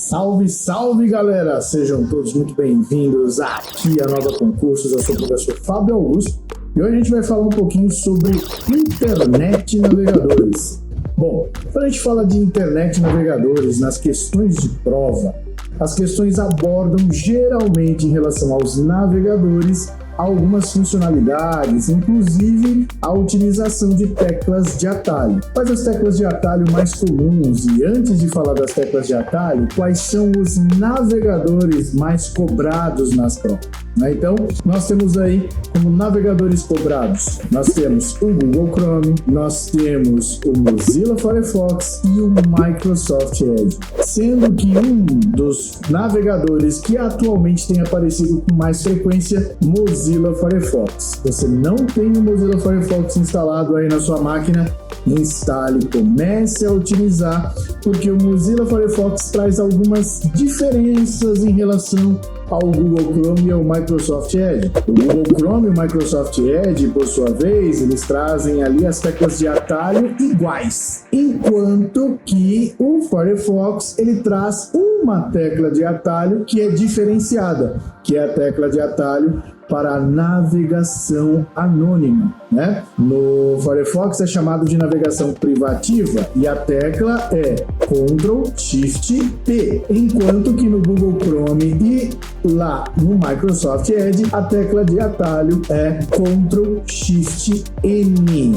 Salve, salve galera! Sejam todos muito bem-vindos aqui a Nova Concursos. Eu sou o professor Fábio Augusto e hoje a gente vai falar um pouquinho sobre internet navegadores. Bom, quando a gente fala de internet navegadores nas questões de prova, as questões abordam geralmente em relação aos navegadores algumas funcionalidades, inclusive a utilização de teclas de atalho. Quais as teclas de atalho mais comuns? E antes de falar das teclas de atalho, quais são os navegadores mais cobrados nas provas? Então, nós temos aí como navegadores cobrados, nós temos o Google Chrome, nós temos o Mozilla Firefox e o Microsoft Edge, sendo que um dos navegadores que atualmente tem aparecido com mais frequência, Mozilla Firefox. Você não tem o Mozilla Firefox instalado aí na sua máquina? Instale, comece a utilizar, porque o Mozilla Firefox traz algumas diferenças em relação ao Google Chrome e ao Microsoft Edge. O Google Chrome e o Microsoft Edge, por sua vez, eles trazem ali as teclas de atalho iguais, enquanto que o Firefox ele traz uma tecla de atalho que é diferenciada, que é a tecla de atalho para a navegação anônima, né? No Firefox é chamado de navegação privativa e a tecla é Ctrl+Shift+P, enquanto que no Google Chrome e lá no Microsoft Edge a tecla de atalho é Ctrl+Shift+N.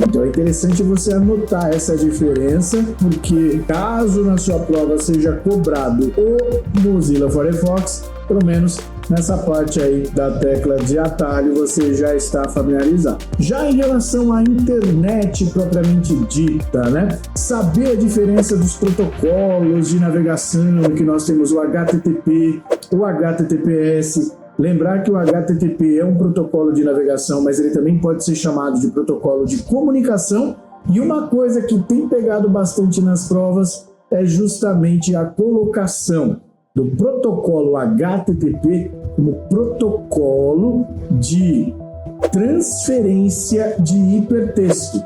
Então é interessante você anotar essa diferença, porque caso na sua prova seja cobrado o Mozilla Firefox, pelo menos nessa parte aí da tecla de atalho você já está familiarizado. Já em relação à internet propriamente dita, né? Saber a diferença dos protocolos de navegação, que nós temos o HTTP, o HTTPS. Lembrar que o HTTP é um protocolo de navegação, mas ele também pode ser chamado de protocolo de comunicação. E uma coisa que tem pegado bastante nas provas é justamente a colocação do protocolo HTTP como protocolo de transferência de hipertexto.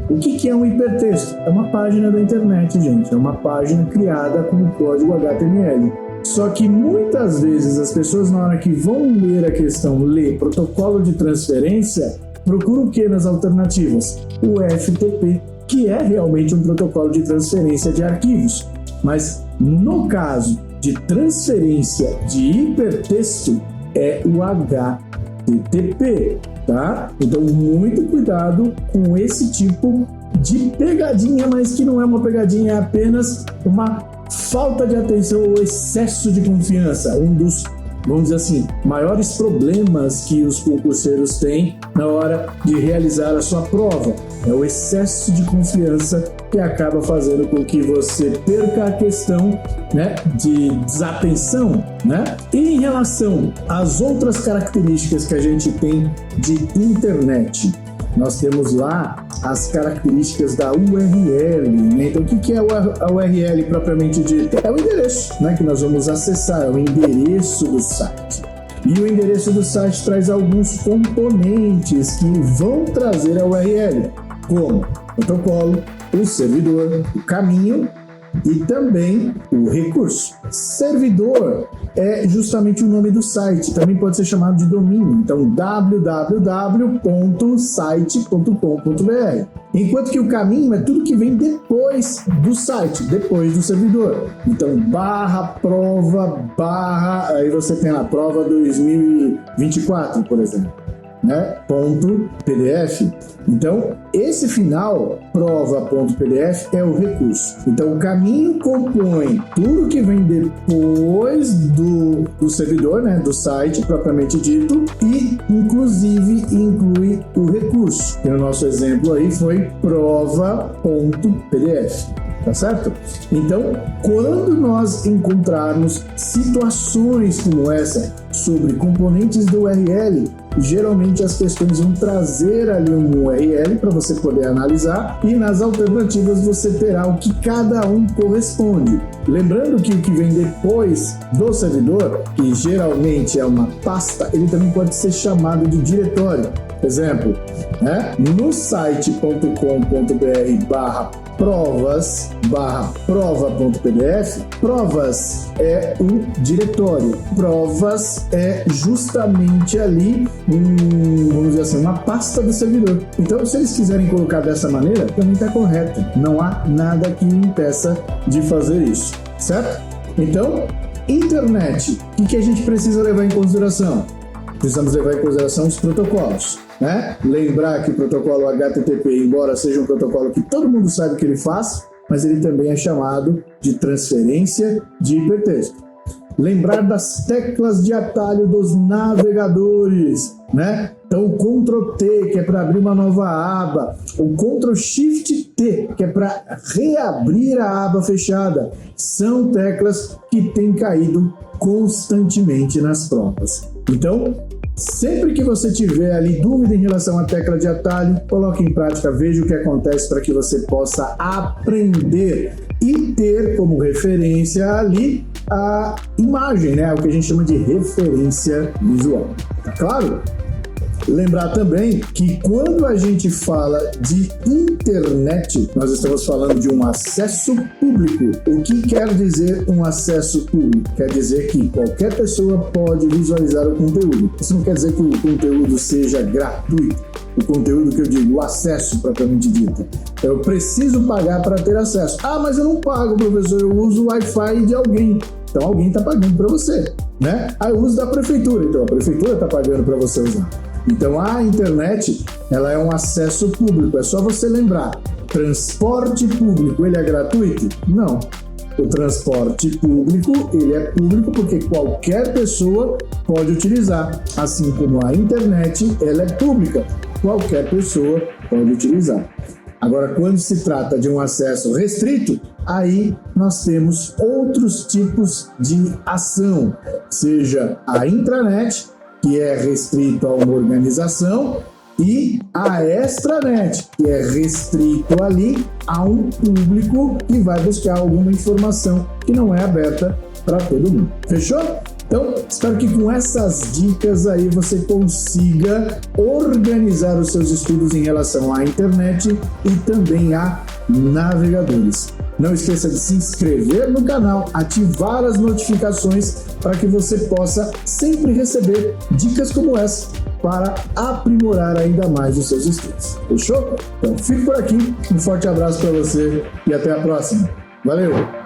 O que é um hipertexto? É uma página da internet, gente. É uma página criada com o código HTML. Só que muitas vezes as pessoas, na hora que vão ler a questão, ler protocolo de transferência, procuram o que nas alternativas? O FTP, que é realmente um protocolo de transferência de arquivos. Mas no caso de transferência de hipertexto é o HTTP, tá? Então muito cuidado com esse tipo de pegadinha, mas que não é uma pegadinha, é apenas uma falta de atenção ou excesso de confiança. Um dos, vamos dizer assim, maiores problemas que os concurseiros têm na hora de realizar a sua prova é o excesso de confiança, que acaba fazendo com que você perca a questão, né, de desatenção, né? E em relação às outras características que a gente tem de internet, nós temos lá as características da URL, né? Então, o que é a URL propriamente dita? É o endereço, né, que nós vamos acessar, é o endereço do site. E o endereço do site traz alguns componentes que vão trazer a URL, como o protocolo, o servidor, o caminho e também o recurso. Servidor é justamente o nome do site, também pode ser chamado de domínio, então www.site.com.br. Enquanto que o caminho é tudo que vem depois do site, depois do servidor. Então /prova, aí você tem a prova 2024, por exemplo, né? .pdf. Então, esse final, prova.pdf, é o recurso. Então, o caminho compõe tudo que vem depois do servidor, né? Do site, propriamente dito, e, inclusive, inclui o recurso, que no nosso exemplo aí foi prova.pdf. Tá certo? Então, quando nós encontrarmos situações como essa sobre componentes do URL, geralmente as questões vão trazer ali um URL para você poder analisar e nas alternativas você terá o que cada um corresponde. Lembrando que o que vem depois do servidor, que geralmente é uma pasta, ele também pode ser chamado de diretório. Exemplo, né? No site.com.br provas/prova.pdf, provas é um diretório, provas é justamente ali vamos dizer assim, uma pasta do servidor. Então, se eles quiserem colocar dessa maneira, também está correto. Não há nada que impeça de fazer isso, certo? Então, internet, o que a gente precisa levar em consideração? Precisamos levar em consideração os protocolos, né? Lembrar que o protocolo HTTP, embora seja um protocolo que todo mundo sabe o que ele faz, mas ele também é chamado de transferência de hipertexto. Lembrar das teclas de atalho dos navegadores, né? Então, o Ctrl+T, que é para abrir uma nova aba, o Ctrl+Shift+T, que é para reabrir a aba fechada, são teclas que têm caído constantemente nas provas. Então, sempre que você tiver ali dúvida em relação à tecla de atalho, coloque em prática, veja o que acontece para que você possa aprender e ter como referência ali a imagem, né? O que a gente chama de referência visual. Tá claro? Lembrar também que quando a gente fala de internet, nós estamos falando de um acesso público. O que quer dizer um acesso público? Quer dizer que qualquer pessoa pode visualizar o conteúdo. Isso não quer dizer que o conteúdo seja gratuito. O conteúdo que eu digo, o acesso propriamente dito. Eu preciso pagar para ter acesso. Ah, mas eu não pago, professor, eu uso o Wi-Fi de alguém. Então alguém está pagando para você, né? Ah, eu uso da prefeitura, então a prefeitura está pagando para você usar. Então a internet, ela é um acesso público, é só você lembrar. Transporte público, ele é gratuito? Não. O transporte público, ele é público porque qualquer pessoa pode utilizar, assim como a internet, ela é pública, qualquer pessoa pode utilizar. Agora, quando se trata de um acesso restrito, aí nós temos outros tipos de ação, seja a intranet, que é restrito a uma organização, e a extranet, que é restrito ali a um público que vai buscar alguma informação que não é aberta para todo mundo. Fechou? Então, espero que com essas dicas aí você consiga organizar os seus estudos em relação à internet e também a navegadores. Não esqueça de se inscrever no canal, ativar as notificações para que você possa sempre receber dicas como essa para aprimorar ainda mais os seus estudos. Fechou? Então, fico por aqui, um forte abraço para você e até a próxima. Valeu!